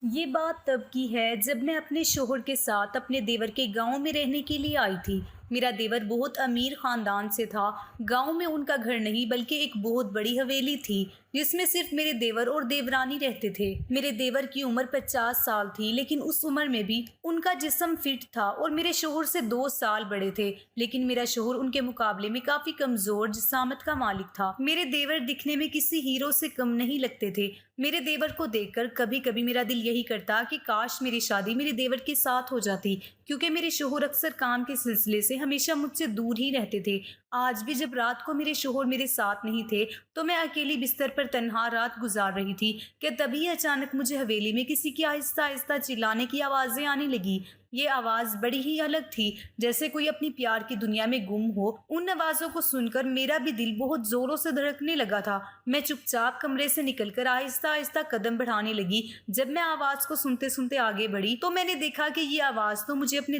یہ بات تب کی ہے جب میں اپنے شوہر کے ساتھ اپنے دیور کے گاؤں میں رہنے کے لیے آئی تھی۔ میرا دیور بہت امیر خاندان سے تھا۔ گاؤں میں ان کا گھر نہیں بلکہ ایک بہت بڑی حویلی تھی جس میں صرف میرے دیور اور دیورانی رہتے تھے۔ میرے دیور کی عمر 50 سال تھی، لیکن اس عمر میں بھی ان کا جسم فٹ تھا اور میرے شوہر سے 2 سال بڑے تھے، لیکن میرا شوہر ان کے مقابلے میں کافی کمزور جسامت کا مالک تھا۔ میرے دیور دکھنے میں کسی ہیرو سے کم نہیں لگتے تھے۔ میرے دیور کو دیکھ کر کبھی کبھی میرا دل یہی کرتا کہ کاش میری شادی میرے دیور کے ساتھ ہو جاتی، کیونکہ میرے شوہر اکثر کام کے سلسلے سے ہمیشہ مجھ سے دور ہی رہتے تھے۔ آج بھی جب رات کو میرے شوہر میرے ساتھ نہیں تھے تو میں اکیلی بستر پر تنہا رات گزار رہی تھی کہ تبھی اچانک مجھے حویلی میں کسی کی آہستہ آہستہ چلانے کی آوازیں آنے لگی۔ یہ آواز بڑی ہی الگ تھی، جیسے کوئی اپنی پیار کی دنیا میں گم ہو۔ ان آوازوں کو سن کر میرا بھی دل بہت زوروں سے دھڑکنے لگا تھا۔ میں چپ چاپ کمرے سے نکل کر آہستہ آہستہ قدم بڑھانے لگی۔ جب میں آواز کو سنتے سنتے آگے بڑھی تو میں نے دیکھا کہ یہ آواز تو مجھے اپنے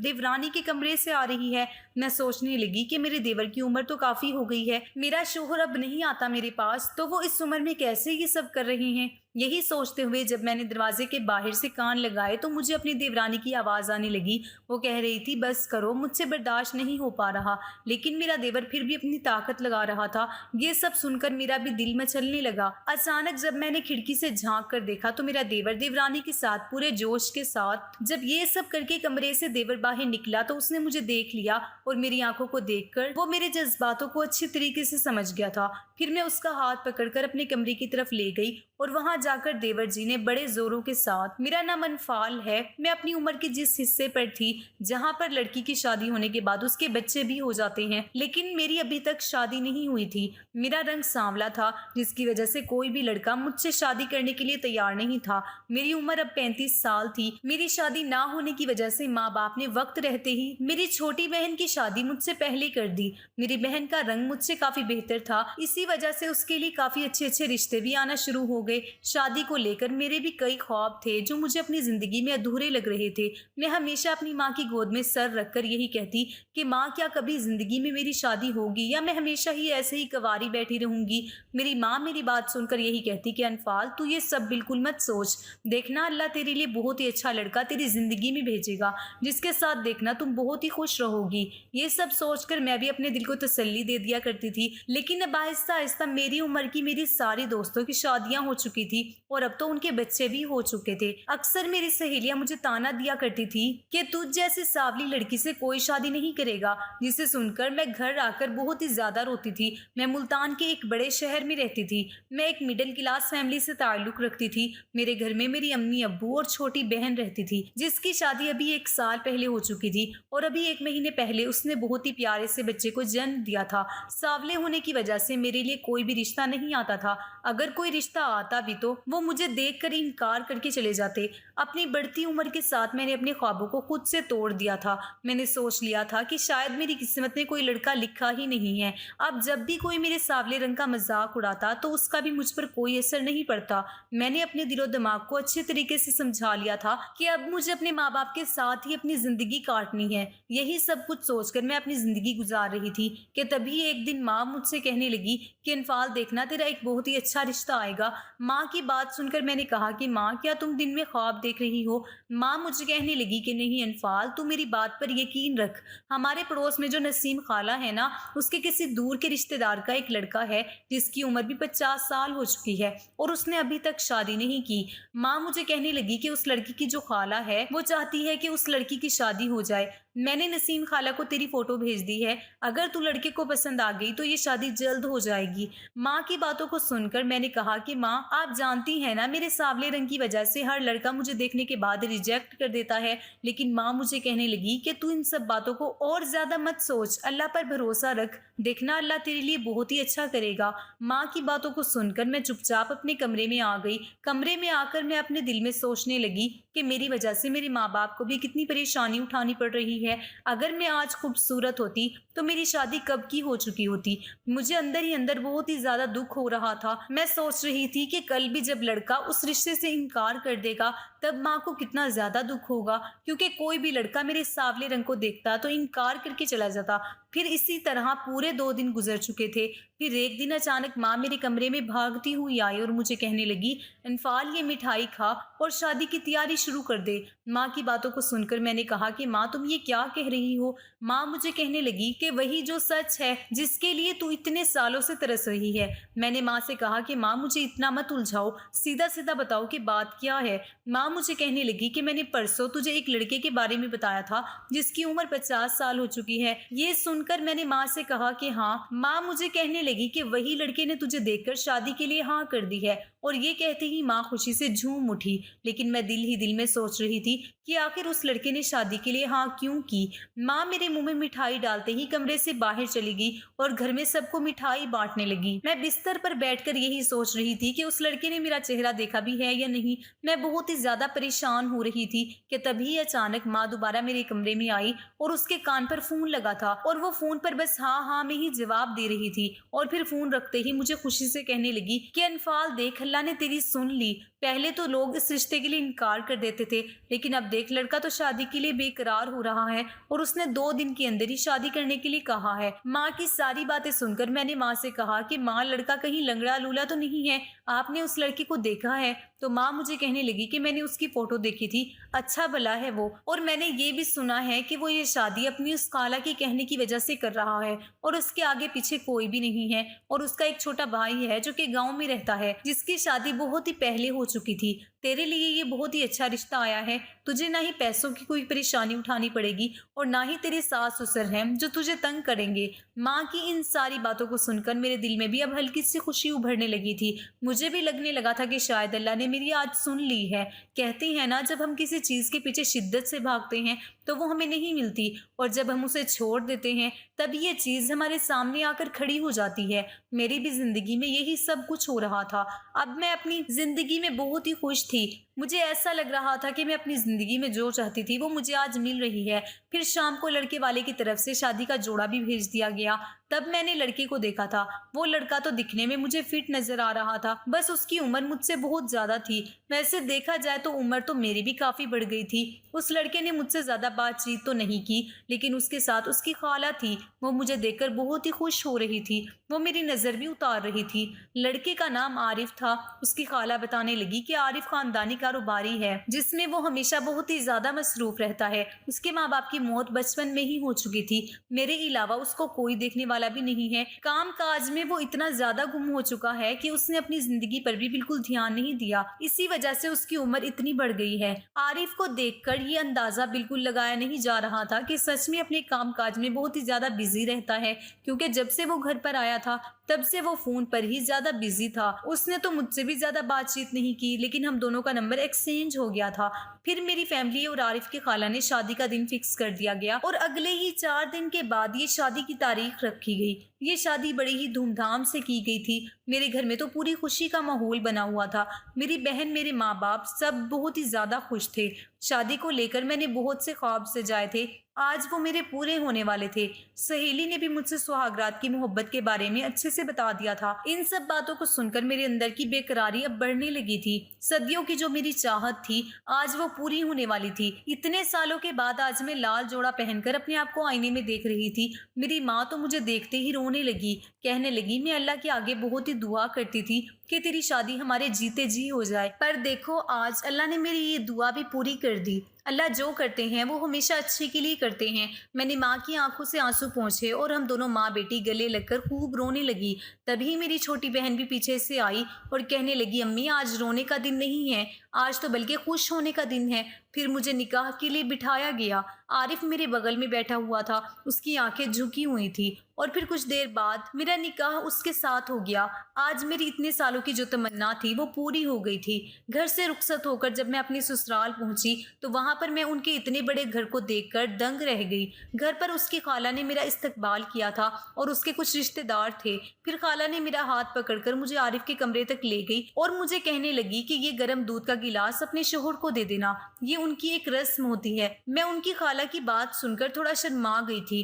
دیورانی کے کمرے سے آ رہی ہے۔ میں سوچنے لگی کہ میرے دیور کی عمر تو کافی ہو گئی ہے، میرا شوہر اب نہیں آتا میرے پاس، تو وہ اس عمر میں کیسے یہ سب کر رہے ہیں۔ یہی سوچتے ہوئے جب میں نے دروازے کے باہر سے کان لگائے تو مجھے اپنی دیورانی کی آواز آنے لگی۔ وہ کہہ رہی تھی، بس کرو، مجھ سے برداشت نہیں ہو پا رہا، لیکن میرا دیور پھر بھی اپنی طاقت لگا رہا تھا۔ یہ سب سن کر میرا بھی دل مچلنے لگا۔ اچانک جب میں نے کھڑکی سے جھانک کر دیکھا تو میرا دیور دیورانی کے ساتھ پورے جوش کے ساتھ جب یہ سب کر کے کمرے سے دیور باہر نکلا تو اس نے مجھے دیکھ لیا اور میری آنکھوں کو دیکھ کر وہ میرے جذباتوں کو اچھی طریقے سے سمجھ گیا تھا۔ پھر میں اس کا ہاتھ پکڑ کر اپنے کمرے کی طرف لے گئی اور وہاں جا کر دیور جی نے بڑے زوروں کے ساتھ، میرا نام انفال ہے، میں اپنی عمر کے جس حصے پر تھی جہاں پر لڑکی کی شادی ہونے کے بعد اس کے بچے بھی ہو جاتے ہیں، لیکن میری ابھی تک شادی نہیں ہوئی تھی۔ میرا رنگ سانولا تھا، جس کی وجہ سے کوئی بھی لڑکا مجھ سے شادی کرنے کے لیے تیار نہیں تھا۔ میری عمر اب 35 سال تھی۔ میری شادی نہ ہونے کی وجہ سے ماں باپ نے وقت رہتے ہی میری چھوٹی بہن کی شادی مجھ سے پہلے کر دی۔ میری بہن کا رنگ مجھ سے کافی بہتر تھا، اسی وجہ سے اس کے لیے کافی اچھے اچھے رشتے بھی آنا شروع ہو گئے۔ شادی کو لے کر میرے بھی کئی خواب تھے جو مجھے اپنی زندگی میں ادھورے لگ رہے تھے۔ میں ہمیشہ اپنی ماں کی گود میں سر رکھ کر یہی کہتی کہ ماں، کیا کبھی زندگی میں میری شادی ہوگی یا میں ہمیشہ ہی ایسے ہی کنواری بیٹھی رہوں گی۔ میری ماں میری بات سن کر یہی کہتی کہ انفال، تو یہ سب بالکل مت سوچ، دیکھنا اللہ تیرے لیے بہت ہی اچھا لڑکا تیری زندگی میں بھیجے گا جس کے ساتھ دیکھنا تم بہت ہی خوش رہو گی۔ یہ سب سوچ کر میں بھی اپنے دل کو تسلی دے دیا کرتی تھی، لیکن اب آہستہ آہستہ میری عمر کی میری ساری دوستوں کی شادیاں ہو چکی تھی اور اب تو ان کے بچے بھی ہو چکے تھے۔ اکثر میری سہیلیاں مجھے تانا دیا کرتی تھی کہ تجھ جیسی سانولی لڑکی سے کوئی شادی نہیں کرے گا، جسے سن کر میں گھر آ کر بہت ہی زیادہ روتی تھی۔ میں ملتان کے ایک بڑے شہر میں رہتی تھی۔ میں ایک مڈل کلاس فیملی سے تعلق رکھتی تھی۔ میرے گھر میں میری امی ابو اور چھوٹی بہن رہتی تھی جس کی شادی ابھی 1 سال پہلے ہو چکی تھی اور ابھی 1 مہینے پہلے اس نے بہت ہی پیارے سے بچے کو جنم دیا تھا۔ سانولے ہونے کی وجہ سے میرے لیے کوئی بھی رشتہ نہیں آتا تھا۔ اگر کوئی رشتہ آتا بھی تو وہ مجھے دیکھ کر انکار کر کے چلے جاتے۔ اپنی بڑھتی عمر کے ساتھ میں نے اپنے خوابوں کو خود سے توڑ دیا تھا۔ میں نے سوچ لیا تھا کہ شاید میری قسمت میں کوئی لڑکا لکھا ہی نہیں ہے۔ اب جب بھی کوئی میرے سانولے رنگ کا مذاق اڑاتا تو اس کا بھی مجھ پر کوئی اثر نہیں پڑتا۔ میں نے اپنے دل و دماغ کو اچھے طریقے سے سمجھا لیا تھا کہ اب مجھے اپنے ماں باپ کے ساتھ ہی اپنی زندگی کاٹنی ہے۔ یہی سب کچھ سوچ کر میں اپنی زندگی گزار رہی تھی کہ تبھی ایک دن ماں مجھ سے کہنے لگی کہ انفال، دیکھنا تیرا ایک بہت ہی اچھا رشتہ آئے گا۔ ماں کی بات سن کر میں نے کہا کہ ماں، کیا تم دن میں خواب دیکھ رہی ہو؟ ماں مجھے کہنے لگی کہ نہیں انفال، تو میری بات پر یقین رکھ۔ ہمارے پڑوس میں جو نسیم خالہ ہے نا، اس کے کسی دور کے رشتے دار کا ایک لڑکا ہے جس کی عمر بھی 50 سال ہو چکی ہے اور اس نے ابھی تک شادی نہیں کی۔ ماں مجھے کہنے لگی کہ اس لڑکی کی جو خالہ ہے وہ چاہتی ہے کہ اس لڑکی کی شادی ہو جائے۔ میں نے نسیم خالہ کو تیری فوٹو بھیج دی ہے، اگر تو لڑکے کو پسند آ گئی تو یہ شادی جلد ہو جائے گی۔ ماں کی باتوں کو سن کر میں نے کہا کہ ماں، آپ جانتی ہیں نا میرے سانولے رنگ کی وجہ سے ہر لڑکا مجھے دیکھنے کے بعد ریجیکٹ کر دیتا ہے۔ لیکن ماں مجھے کہنے لگی کہ تو ان سب باتوں کو اور زیادہ مت سوچ، اللہ پر بھروسہ رکھ، دیکھنا اللہ تیرے لیے بہت ہی اچھا کرے گا۔ ماں کی باتوں کو سن کر میں چپ چاپ اپنے کمرے میں آ گئی۔ کمرے میں آ کر میں اپنے دل میں سوچنے لگی کہ میری وجہ سے میرے ماں باپ کو بھی کتنی پریشانی اٹھانی پڑ رہی ہے۔ اگر میں آج خوبصورت ہوتی تو میری شادی کب کی ہو چکی ہوتی۔ مجھے اندر ہی اندر بہت ہی زیادہ دکھ ہو رہا تھا۔ میں سوچ رہی تھی کہ کل بھی جب لڑکا اس رشتے سے انکار کر دے گا تب ماں کو کتنا زیادہ دکھ ہوگا، کیونکہ کوئی بھی لڑکا میرے سانولے رنگ کو دیکھتا تو انکار کر کے چلا جاتا۔ پھر اسی طرح پورے 2 دن گزر چکے تھے۔ پھر ایک دن اچانک ماں میرے کمرے میں بھاگتی ہوئی آئی اور مجھے کہنے لگی، انفال یہ مٹھائی کھا اور شادی کی تیاری شروع کر دے۔ ماں کی باتوں کو سن کر میں نے کہا کہ ماں تم یہ کیا کہہ رہی ہو؟ ماں مجھے کہنے لگی کہ وہی جو سچ ہے جس کے لیے تو اتنے سالوں سے ترس رہی ہے۔ میں نے ماں سے کہا کہ ماں مجھے اتنا مت الجھاؤ، سیدھا سیدھا بتاؤ کہ بات کیا ہے۔ ماں مجھے کہنے لگی کہ میں نے پرسوں تجھے ایک لڑکے کے بارے میں بتایا تھا جس کی عمر 50 سال ہو چکی ہے۔ یہ سن کر میں نے ماں سے کہا کہ ہاں۔ ماں مجھے کہنے لگی کہ وہی لڑکے نے تجھے دیکھ کر شادی کے لیے ہاں کر دی ہے، اور یہ کہتے ہی ماں خوشی سے جھوم اٹھی۔ لیکن میں دل ہی دل میں سوچ رہی تھی کہ آخر اس لڑکے نے شادی کے لیے ہاں کیوں کی۔ ماں میرے منہ میں مٹھائی ڈالتے ہی کمرے سے باہر چلی گئی اور گھر میں سب کو مٹھائی بانٹنے لگی۔ میں بستر پر بیٹھ کر یہی سوچ رہی تھی کہ اس لڑکے نے میرا چہرہ دیکھا بھی ہے یا نہیں۔ میں بہت ہی زیادہ پریشان ہو رہی تھی کہ تبھی اچانک ماں دوبارہ میرے کمرے میں آئی اور اس کے کان پر فون لگا تھا اور وہ فون پر بس ہاں ہاں میں ہی جواب دے رہی تھی، اور پھر فون رکھتے ہی مجھے خوشی سے کہنے لگی کہ انفال دیکھ، اللہ نے تیری سن لی۔ پہلے تو لوگ اس رشتے کے لیے انکار کر دیتے تھے، لیکن اب دیکھ لڑکا تو شادی کے لیے بے قرار ہو رہا ہے اور اس نے 2 دن کے اندر ہی شادی کرنے کے لیے کہا ہے۔ ماں کی ساری باتیں سن کر میں نے ماں سے کہا کہ ماں لڑکا کہیں لنگڑا لولا تو نہیں ہے؟ آپ نے اس لڑکے کو دیکھا ہے؟ تو ماں مجھے کہنے لگی کہ میں نے اس کی فوٹو دیکھی تھی، اچھا بھلا ہے وہ، اور میں نے یہ بھی سنا ہے کہ وہ یہ شادی اپنی اس خالہ کے کہنے کی وجہ سے کر رہا ہے اور اس کے آگے پیچھے کوئی بھی نہیں ہے، اور اس کا ایک چھوٹا بھائی ہے جو کہ گاؤں میں رہتا ہے جس کی شادی بہت ہی پہلے ہو چکی تھی۔ تیرے لیے یہ بہت ہی اچھا رشتہ آیا ہے، تجھے نہ ہی پیسوں کی کوئی پریشانی اٹھانی پڑے گی اور نہ ہی تیرے ساس سسر ہیں جو تجھے تنگ کریں گے۔ ماں کی ان ساری باتوں کو سن کر میرے دل میں بھی اب ہلکی سی خوشی ابھرنے لگی تھی۔ مجھے بھی لگنے لگا تھا کہ شاید اللہ نے میری آج سن لی ہے۔ کہتے ہیں نا، جب ہم کسی چیز کے پیچھے شدت سے بھاگتے ہیں تو وہ ہمیں نہیں ملتی، اور جب ہم اسے چھوڑ دیتے ہیں تب یہ چیز ہمارے سامنے آ کر کھڑی ہو جاتی ہے۔ میری بھی زندگی میں یہی سب کچھ ہو رہا تھا۔ اب میں اپنی زندگی میں بہت ہی خوش تھی۔ مجھے ایسا لگ رہا تھا کہ میں اپنی زندگی میں جو چاہتی تھی وہ مجھے آج مل رہی ہے۔ پھر شام کو لڑکے والے کی طرف سے شادی کا جوڑا بھی بھیج دیا گیا۔ تب میں نے لڑکے کو دیکھا تھا۔ وہ لڑکا تو دکھنے میں مجھے فٹ نظر آ رہا تھا، بس اس کی عمر مجھ سے بہت زیادہ تھی۔ ویسے دیکھا جائے تو عمر تو میری بھی کافی بڑھ گئی تھی۔ اس لڑکے نے مجھ سے زیادہ بات چیت تو نہیں کی، لیکن اس کے ساتھ اس کی خالہ تھی۔ وہ مجھے دیکھ کر بہت ہی خوش ہو رہی تھی، وہ میری نظر بھی اتار رہی تھی۔ لڑکے کا نام عارف تھا۔ اس کی خالہ بتانے لگی کہ عارف خاندانی کاروباری ہے جس میں وہ ہمیشہ بہت ہی زیادہ مصروف رہتا ہے۔ اس کے ماں باپ کی موت بچپن میں ہی ہو چکی تھی، میرے علاوہ اس کو کوئی دیکھنے والا بھی نہیں ہے۔ کام کاج میں وہ اتنا زیادہ گم ہو چکا ہے کہ اس نے اپنی زندگی پر بھی بالکل دھیان نہیں دیا، اسی وجہ سے اس کی عمر اتنی بڑھ گئی ہے۔ عارف کو دیکھ کر یہ اندازہ بالکل لگایا نہیں جا رہا تھا کہ سچ میں اپنے کام کاج میں بہت ہی زیادہ بزی رہتا ہے، کیونکہ جب سے وہ گھر پر آیا تھا تب سے وہ فون پر ہی زیادہ بزی تھا۔ اس نے تو مجھ سے بھی زیادہ بات چیت نہیں کی، لیکن ہم دونوں کا نمبر ایکسچینج ہو گیا تھا۔ پھر میری فیملی اور عارف کی خالہ نے شادی کا دن فکس کر دیا گیا، اور اگلے ہی 4 دن کے بعد یہ شادی کی تاریخ رکھی گئی۔ یہ شادی بڑی ہی دھوم دھام سے کی گئی تھی۔ میرے گھر میں تو پوری خوشی کا ماحول بنا ہوا تھا۔ میری بہن، میرے ماں باپ سب بہت ہی زیادہ خوش تھے۔ شادی کو لے کر میں نے بہت سے خواب سجائے تھے، آج وہ میرے پورے ہونے والے تھے۔ سہیلی نے بھی مجھ سے سہاگرات کی محبت کے بارے میں اچھے سے بتا دیا تھا۔ ان سب باتوں کو سن کر میرے اندر کی بے قراری اب بڑھنے لگی تھی۔ صدیوں کی جو میری چاہت تھی آج وہ پوری ہونے والی تھی۔ اتنے سالوں کے بعد آج میں لال جوڑا پہن کر اپنے آپ کو آئینے میں دیکھ رہی تھی۔ میری ماں تو مجھے دیکھتے ہی رونے لگی، کہنے لگی میں اللہ کے آگے بہت ہی دعا کرتی تھی کہ تیری شادی ہمارے جیتے جی ہو جائے، پر دیکھو آج اللہ نے میری یہ دعا بھی پوری کر دی۔ اللہ جو کرتے ہیں وہ ہمیشہ اچھے کے لیے کرتے ہیں۔ میں نے ماں کی آنکھوں سے آنسو پہنچے اور ہم دونوں ماں بیٹی گلے لگ کر خوب رونے لگی۔ تبھی میری چھوٹی بہن بھی پیچھے سے آئی اور کہنے لگی امی آج رونے کا دن نہیں ہے، آج تو بلکہ خوش ہونے کا دن ہے۔ پھر مجھے نکاح کے لیے بٹھایا گیا۔ عارف میرے بغل میں بیٹھا ہوا تھا، اس کی آنکھیں جھکی ہوئی تھی، اور پھر کچھ دیر بعد میرا نکاح اس کے ساتھ ہو گیا۔ آج میری اتنے سالوں کی جو تمنا تھی وہ پوری ہو گئی تھی۔ گھر سے رخصت ہو کر جب میں اپنی سسرال پہنچی تو وہاں پر میں ان کے اتنے بڑے گھر کو دیکھ کر دنگ رہ گئی۔ گھر پر اس کی خالہ نے میرا استقبال کیا تھا اور اس کے کچھ رشتہ دار تھے۔ پھر خالہ نے میرا ہاتھ پکڑ کر مجھے عارف کے کمرے تک لے گئی اور مجھے کہنے لگی کہ یہ گرم دودھ کا گلاس اپنے شوہر کو دے دینا، یہ ان کی ایک رسم ہوتی ہے۔ میں ان کی خالہ کی بات سن کر تھوڑا شرما گئی تھی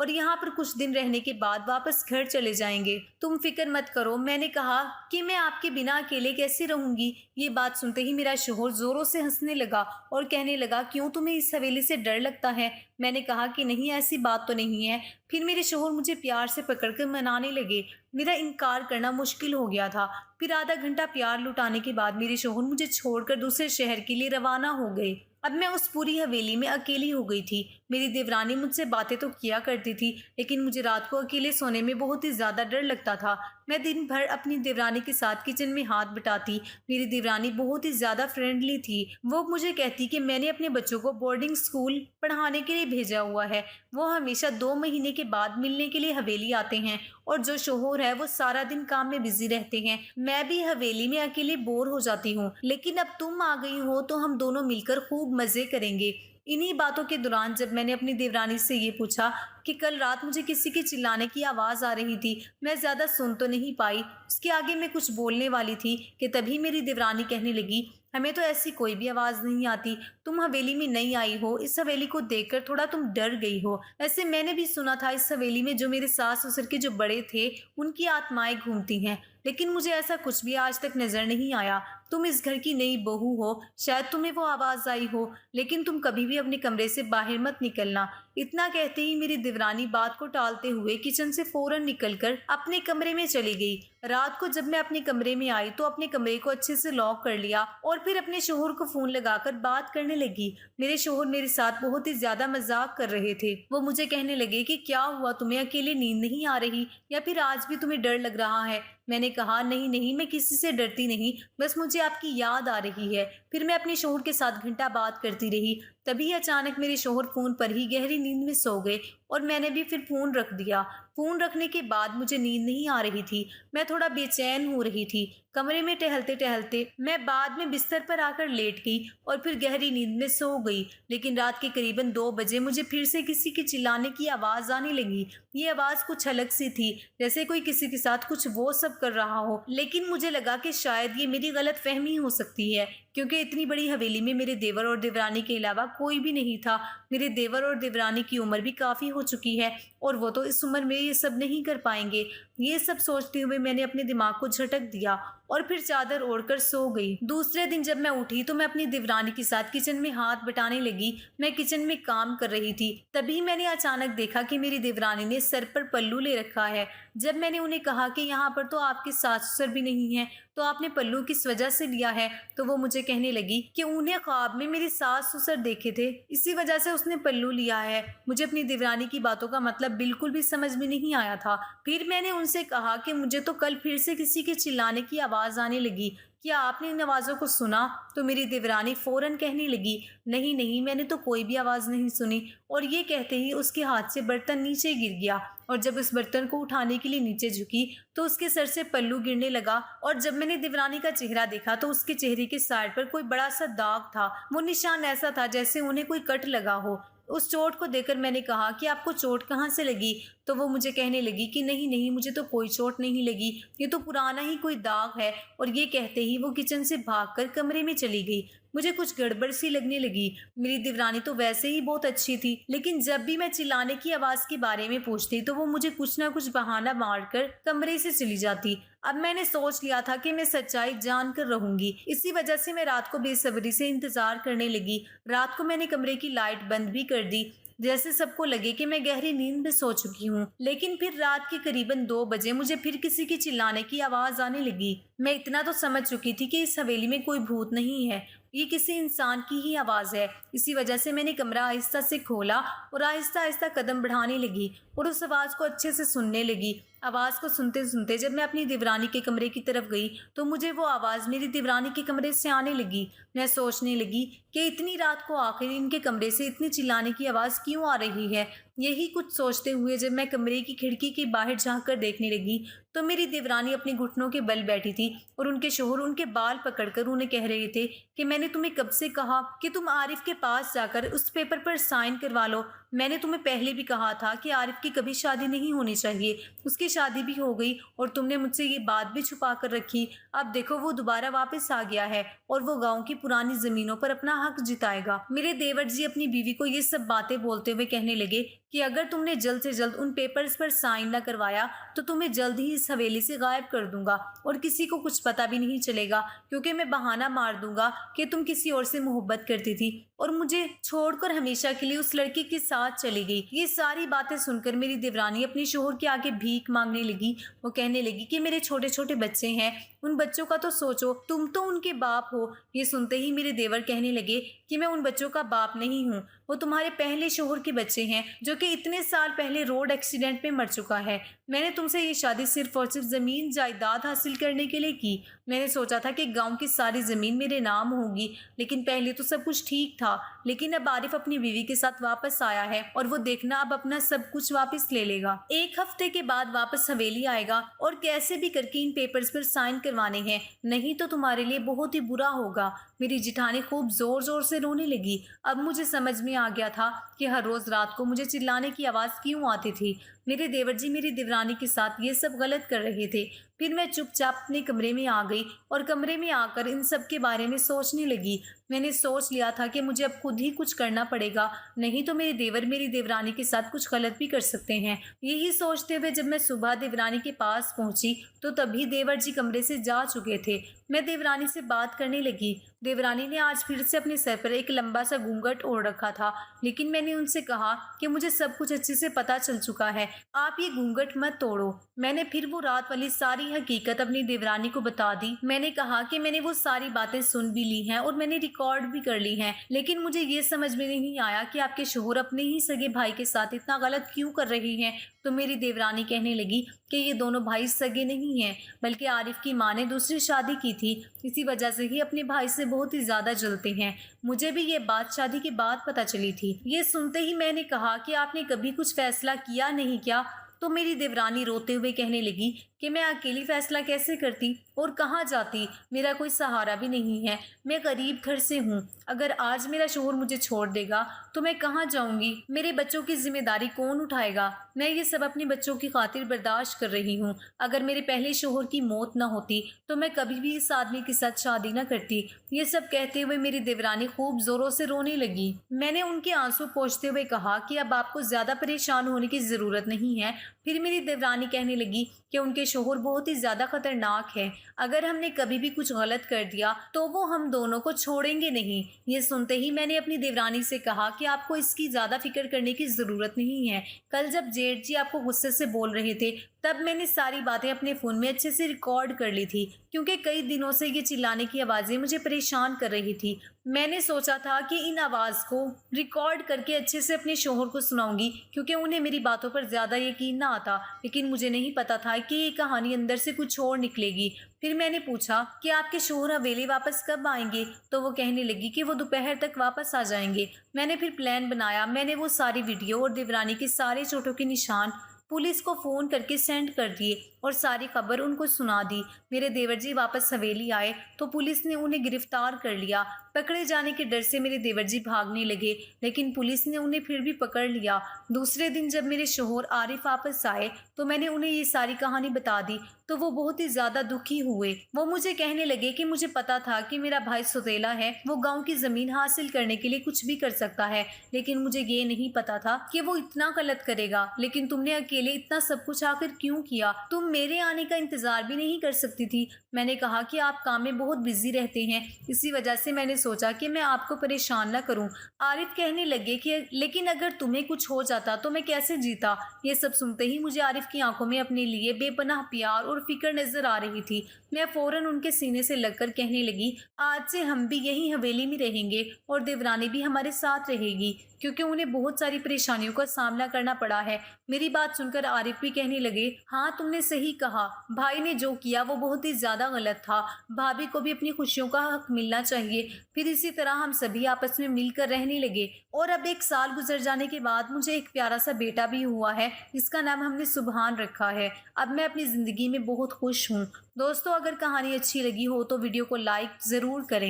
اور یہاں پر کچھ دن رہنے کے بعد واپس گھر چلے جائیں گے۔ تم فکر مت کرو۔ میں نے کہا کہ میں آپ کے بنا اکیلے کیسے رہوں گی؟ یہ بات سنتے ہی میرا شوہر زوروں سے ہنسنے لگا اور کہنے لگا کیوں تمہیں اس حویلی سے ڈر لگتا ہے؟ میں نے کہا کہ نہیں، ایسی بات تو نہیں ہے۔ پھر میرے شوہر مجھے پیار سے پکڑ کر منانے لگے۔ میرا انکار کرنا مشکل ہو گیا تھا۔ پھر آدھا گھنٹہ پیار لٹانے کے بعد میرے شوہر مجھے چھوڑ کر دوسرے شہر کے لیے روانہ ہو گئے۔ اب میں اس پوری حویلی میں اکیلی ہو گئی تھی۔ میری دیورانی مجھ سے باتیں تو کیا کرتی تھی، لیکن مجھے رات کو اکیلے سونے میں بہت ہی زیادہ ڈر لگتا تھا۔ میں دن بھر اپنی دیورانی کے ساتھ کچن میں ہاتھ بٹاتی۔ میری دیورانی بہت ہی زیادہ فرینڈلی تھی۔ وہ مجھے کہتی کہ میں نے اپنے بچوں کو بورڈنگ اسکول پڑھانے کے لیے بھیجا ہوا ہے، وہ ہمیشہ 2 مہینے کے بعد ملنے کے لیے حویلی آتے ہیں، اور جو شوہر ہے وہ سارا دن کام میں بزی رہتے ہیں۔ میں بھی حویلی میں اکیلے بور ہو جاتی ہوں، لیکن اب تم آ گئی ہو تو ہم دونوں مل کر خوب مزے کریں گے۔ انہی باتوں کے دوران جب میں نے اپنی دیورانی سے یہ پوچھا کہ کل رات مجھے کسی کے چلانے کی آواز آ رہی تھی، میں زیادہ سن تو نہیں پائی، اس کے آگے میں کچھ بولنے والی تھی کہ تبھی میری دیورانی کہنے لگی ہمیں تو ایسی کوئی بھی آواز نہیں آتی، تم حویلی میں نہیں آئی ہو، اس حویلی کو دیکھ کر تھوڑا تم ڈر گئی ہو۔ ایسے میں نے بھی سنا تھا اس حویلی میں جو میرے ساس سسر کے جو بڑے تھے ان کی آتمائیں گھومتی ہیں، لیکن مجھے ایسا کچھ بھی آج تک نظر نہیں آیا۔ تم اس گھر کی نئی بہو ہو، شاید تمہیں وہ آواز آئی ہو، لیکن تم کبھی بھی اپنے کمرے سے باہر مت نکلنا۔ اتنا کہتے ہی میری دیورانی بات کو ٹالتے ہوئے کچن سے فوراً نکل کر اپنے کمرے میں چلی گئی۔ رات کو جب میں اپنے کمرے میں آئی تو اپنے کمرے کو اچھے سے لاک کر لیا اور پھر اپنے شوہر کو فون لگا کر بات کرنے لگی۔ میرے شوہر میرے ساتھ بہت ہی زیادہ مذاق کر رہے تھے۔ وہ مجھے کہنے لگے کہ کیا ہوا، تمہیں اکیلے نیند نہیں آ رہی یا پھر آج بھی تمہیں ڈر لگ رہا ہے؟ میں نے کہا نہیں، میں کسی سے ڈرتی نہیں، بس مجھے آپ کی یاد آ رہی ہے۔ پھر میں اپنے شوہر کے ساتھ گھنٹہ بات کرتی رہی۔ تبھی اچانک میرے شوہر فون پر ہی گہری نیند میں سو گئے اور میں نے بھی پھر فون رکھ دیا۔ فون رکھنے کے بعد مجھے نیند نہیں آ رہی تھی، میں تھوڑا بے چین ہو رہی تھی۔ کمرے میں ٹہلتے ٹہلتے میں بعد میں بستر پر آ کر لیٹ گئی اور پھر گہری نیند میں سو گئی، لیکن رات کے قریباً 2 بجے مجھے پھر سے کسی کے چلانے کی آواز آنے لگی۔ یہ آواز کچھ الگ سی تھی، جیسے کوئی کسی کے ساتھ کچھ وہ سب کر رہا ہو، لیکن مجھے لگا کہ شاید یہ میری غلط فہمی ہو سکتی ہے، کیونکہ اتنی بڑی حویلی میں میرے دیور اور دیورانی کے علاوہ کوئی بھی نہیں تھا۔ میرے دیور اور دیورانی کی عمر بھی کافی ہو چکی ہے اور وہ تو اس عمر میں یہ سب نہیں کر پائیں گے۔ یہ سب سوچتے ہوئے میں نے اپنے دماغ کو جھٹک دیا اور پھر چادر اوڑھ کر سو گئی۔ دوسرے دن جب میں اٹھی تو میں اپنی دیورانی کے ساتھ کچن میں ہاتھ بٹانے لگی۔ میں کچن میں کام کر رہی تھی، تبھی میں نے اچانک دیکھا کہ میری دیورانی نے سر پر پلو لے رکھا ہے۔ جب میں نے انہیں کہا کہ یہاں پر تو آپ کے ساس سسر بھی نہیں ہیں، تو آپ نے پلو کس وجہ سے لیا ہے؟ تو وہ مجھے کہنے لگی کہ انہیں خواب میں میرے ساس سسر دیکھے تھے، اسی وجہ سے اس نے پلو لیا ہے۔ مجھے اپنی دیورانی کی باتوں کا مطلب بالکل بھی سمجھ میں نہیں آیا تھا۔ پھر میں نے ان سے کہا کہ مجھے تو کل پھر سے کسی کے چلانے کی آواز آنے لگی، کیا آپ نے ان آوازوں کو سنا؟ تو میری دیورانی فوراً کہنے لگی نہیں، میں نے تو کوئی بھی آواز نہیں سنی، اور یہ کہتے ہی اس کے ہاتھ سے برتن نیچے گر گیا، اور جب اس برتن کو اٹھانے کے لیے نیچے جھکی تو اس کے سر سے پلو گرنے لگا، اور جب میں نے دیورانی کا چہرہ دیکھا تو اس کے چہرے کے سائڈ پر کوئی بڑا سا داغ تھا۔ وہ نشان ایسا تھا جیسے انہیں کوئی کٹ لگا ہو۔ اس چوٹ کو دیکھ کر میں نے کہا کہ آپ کو چوٹ کہاں سے لگی؟ تو وہ مجھے کہنے لگی کہ نہیں، مجھے تو کوئی چوٹ نہیں لگی، یہ تو پرانا ہی کوئی داغ ہے، اور یہ کہتے ہی وہ کچن سے بھاگ کر کمرے میں چلی گئی۔ مجھے کچھ گڑبڑ سی لگنے لگی۔ میری دیورانی تو ویسے ہی بہت اچھی تھی، لیکن جب بھی میں چلانے کی آواز کے بارے میں پوچھتی تو وہ مجھے کچھ نہ کچھ بہانہ مار کر کمرے سے چلی جاتی۔ اب میں نے سوچ لیا تھا کہ میں سچائی جان کر رہوں گی، اسی وجہ سے میں رات کو بے صبری سے انتظار کرنے لگی۔ رات کو میں نے کمرے کی لائٹ بند بھی کر دی، جیسے سب کو لگے کہ میں گہری نیند میں سو چکی ہوں، لیکن پھر رات کے قریباً 2 بجے مجھے پھر کسی کی چلانے کی آواز آنے لگی۔ میں اتنا تو سمجھ چکی تھی کہ اس حویلی میں کوئی بھوت نہیں ہے، یہ کسی انسان کی ہی آواز ہے۔ اسی وجہ سے میں نے کمرہ آہستہ سے کھولا اور آہستہ آہستہ قدم بڑھانے لگی اور اس آواز کو اچھے سے سننے لگی۔ آواز کو سنتے سنتے جب میں اپنی دیورانی کے کمرے کی طرف گئی تو مجھے وہ آواز میری دیورانی کے کمرے سے آنے لگی۔ میں سوچنے لگی کہ اتنی رات کو آخر ان کے کمرے سے اتنی چلانے کی آواز کیوں آ رہی ہے؟ یہی کچھ سوچتے ہوئے جب میں کمرے کی کھڑکی کے باہر جھانک کر دیکھنے لگی تو میری دیورانی اپنے گھٹنوں کے بل بیٹھی تھی اور ان کے شوہر ان کے بال پکڑ کر انہیں کہہ رہے تھے کہ میں نے تمہیں کب سے کہا کہ تم عارف کے پاس جا کر اس پیپر پر سائن کروا لو، میں نے تمہیں پہلے بھی کہا تھا کہ عارف کی کبھی شادی نہیں ہونی چاہیے، اس کی شادی بھی ہو گئی اور تم نے مجھ سے یہ بات بھی چھپا کر رکھی۔ اب دیکھو وہ دوبارہ واپس آ گیا ہے اور وہ گاؤں کی پرانی زمینوں پر اپنا حق جتائے گا۔ میرے دیور جی اپنی بیوی کو یہ سب باتیں بولتے ہوئے کہنے لگے کہ اگر تم نے جلد سے جلد ان پیپرز پر سائن نہ کروایا تو تمہیں جلد ہی اس حویلی سے غائب کر دوں گا اور کسی کو کچھ پتہ بھی نہیں چلے گا، کیونکہ میں بہانہ مار دوں گا کہ تم کسی اور سے محبت کرتی تھی اور مجھے چھوڑ کر ہمیشہ کے لیے اس لڑکی کے ساتھ چلی گئی۔ یہ ساری باتیں سن کر میری دیورانی اپنے شوہر کے آگے بھیک مانگنے لگی۔ وہ کہنے لگی کہ میرے چھوٹے چھوٹے بچے ہیں، ان بچوں کا تو سوچو، تم تو ان کے باپ ہو۔ یہ سنتے ہی میرے دیور کہنے لگے کہ میں ان بچوں کا باپ نہیں ہوں، وہ تمہارے پہلے شوہر کے بچے ہیں جو کہ اتنے سال پہلے روڈ ایکسیڈنٹ میں مر چکا ہے۔ میں نے تم سے یہ شادی صرف اور صرف زمین جائیداد حاصل کرنے کے لیے کی۔ میں نے سوچا تھا کہ گاؤں کی ساری زمین میرے نام ہوگی، لیکن پہلے تو سب کچھ ٹھیک تھا، لیکن اب عارف اپنی بیوی کے ساتھ واپس آیا ہے اور وہ دیکھنا اب اپنا سب کچھ واپس لے لے گا۔ 1 ہفتے کے بعد واپس حویلی آئے گا اور کیسے بھی کر کے ان پیپرز پر سائن کروانے ہیں، نہیں تو تمہارے لیے بہت ہی برا ہوگا۔ میری جٹھانی خوب زور زور سے رونے لگی۔ اب مجھے سمجھ میں آ گیا تھا کہ ہر روز رات کو مجھے چلانے کی آواز کیوں آتی تھی۔ میرے دیور جی میری دیورانی کے ساتھ یہ سب غلط کر رہے تھے۔ پھر میں چپ چاپ اپنے کمرے میں آ گئی اور کمرے میں آ کر ان سب کے بارے میں سوچنے لگی۔ میں نے سوچ لیا تھا کہ مجھے اب خود ہی کچھ کرنا پڑے گا، نہیں تو میرے دیور میری دیورانی کے ساتھ کچھ غلط بھی کر سکتے ہیں۔ یہی سوچتے ہوئے جب میں صبح دیورانی کے پاس پہنچی تو تبھی دیور جی کمرے سے جا چکے تھے۔ میں دیورانی سے بات کرنے لگی۔ دیورانی نے آج پھر سے اپنے سر پر ایک لمبا سا گھونگھٹ اوڑھ رکھا تھا، لیکن میں نے ان سے کہا کہ مجھے سب کچھ اچھے سے پتہ چل چکا ہے، آپ یہ گھونگھٹ مت توڑو۔ میں نے پھر وہ رات والی ساری حقیقت اپنی دیورانی کو بتا دی۔ میں نے کہا کہ میں نے وہ ساری باتیں سن بھی لی ہیں اور میں نے ریکارڈ بھی کر لی ہیں، لیکن مجھے یہ سمجھ میں نہیں آیا کہ آپ کے شوہر اپنے ہی سگے بھائی کے ساتھ اتنا غلط کیوں کر رہے ہیں۔ تو میری دیورانی کہنے لگی کہ یہ دونوں بھائی سگے نہیں ہیں، بلکہ عارف کی ماں نے دوسری شادی کی تھی، اسی وجہ سے ہی اپنے بھائی سے بہت ہی زیادہ جلتے ہیں۔ مجھے بھی یہ بات شادی کے بعد پتہ چلی تھی۔ یہ سنتے ہی میں نے کہا کہ آپ نے کبھی کچھ فیصلہ کیا نہیں کیا؟ تو میری دیورانی روتے ہوئے کہنے لگی کہ میں اکیلی فیصلہ کیسے کرتی اور کہاں جاتی، میرا کوئی سہارا بھی نہیں ہے، میں غریب گھر سے ہوں، اگر آج میرا شوہر مجھے چھوڑ دے گا تو میں کہاں جاؤں گی، میرے بچوں کی ذمہ داری کون اٹھائے گا؟ میں یہ سب اپنے بچوں کی خاطر برداشت کر رہی ہوں، اگر میرے پہلے شوہر کی موت نہ ہوتی تو میں کبھی بھی اس آدمی کے ساتھ شادی نہ کرتی۔ یہ سب کہتے ہوئے میری دیورانی خوب زوروں سے رونے لگی۔ میں نے ان کے آنسو پوچھتے ہوئے کہا کہ اب آپ کو زیادہ پریشان ہونے کی ضرورت نہیں ہے۔ پھر میری دیورانی کہنے لگی کہ ان کے شوہر بہت ہی زیادہ خطرناک ہے، اگر ہم نے کبھی بھی کچھ غلط کر دیا تو وہ ہم دونوں کو چھوڑیں گے نہیں۔ یہ سنتے ہی میں نے اپنی دیورانی سے کہا کہ آپ کو اس کی زیادہ فکر کرنے کی ضرورت نہیں ہے، کل جب جیٹھ جی آپ کو غصے سے بول رہے تھے تب میں نے ساری باتیں اپنے فون میں اچھے سے ریکارڈ کر لی تھی، کیونکہ کئی دنوں سے یہ چلانے کی آوازیں مجھے پریشان کر رہی تھی۔ میں نے سوچا تھا کہ ان آواز کو ریکارڈ کر کے اچھے سے اپنے شوہر کو سناؤں گی، کیونکہ انہیں میری باتوں پر زیادہ یقین نہ آتا، لیکن مجھے نہیں پتا تھا کہ یہ کہانی اندر سے کچھ اور نکلے گی۔ پھر میں نے پوچھا کہ آپ کے شوہر حویلی واپس کب آئیں گے؟ تو وہ کہنے لگی کہ وہ دوپہر تک واپس آ جائیں گے۔ میں نے پھر پلان بنایا، میں نے وہ ساری ویڈیو اور دیورانی کے سارے چوٹوں کے نشان پولیس کو فون کر کے سینڈ کر دیے اور ساری خبر ان کو سنا دی۔ میرے دیور جی واپس حویلی آئے تو پولیس نے انہیں گرفتار کر لیا۔ پکڑے جانے کے ڈر سے میرے دیور جی بھاگنے لگے، لیکن پولیس نے انہیں پھر بھی پکڑ لیا۔ دوسرے دن جب میرے شوہر عارف واپس آئے تو میں نے انہیں یہ ساری کہانی بتا دی تو وہ بہت ہی زیادہ دکھی ہوئے۔ وہ مجھے کہنے لگے کہ مجھے پتا تھا کہ میرا بھائی سوتیلا ہے، وہ گاؤں کی زمین حاصل کرنے کے لیے کچھ بھی کر سکتا ہے، لیکن مجھے یہ نہیں پتا تھا کہ وہ اتنا غلط کرے گا۔ لیکن تم نے اکیلے اتنا سب کچھ آخر کیوں کیا؟ تم میرے آنے کا انتظار بھی نہیں کر سکتی تھی؟ میں نے کہا کہ آپ کام میں بہت بزی رہتے ہیں، اسی وجہ سے میں نے سوچا کہ میں آپ کو پریشان نہ کروں۔ عارف کہنے لگے کہ لیکن اگر تمہیں کچھ ہو جاتا تو میں کیسے جیتا؟ یہ سب سنتے ہی مجھے عارف کی آنکھوں میں اپنے لیے بے پناہ پیار اور فکر نظر آ رہی تھی۔ میں فوراً ان کے سینے سے لگ کر کہنے لگی، آج سے ہم بھی یہی حویلی میں رہیں گے اور دیورانی بھی ہمارے ساتھ رہے گی، کیونکہ انہیں بہت ساری پریشانیوں کا سامنا کرنا پڑا ہے۔ میری بات سن کر عارف بھی کہنے لگے، ہاں تم نے صحیح کہا، بھائی نے جو کیا وہ بہت ہی زیادہ غلط تھا، بھابھی کو بھی اپنی خوشیوں کا حق ملنا چاہیے۔ پھر اسی طرح ہم سبھی آپس میں مل کر رہنے لگے اور اب 1 سال گزر جانے کے بعد مجھے ایک پیارا سا بیٹا بھی ہوا ہے، جس کا نام ہم نے سبحان رکھا ہے۔ اب میں اپنی زندگی میں بہت خوش ہوں۔ دوستو، اگر کہانی اچھی لگی ہو تو ویڈیو کو لائک ضرور کریں۔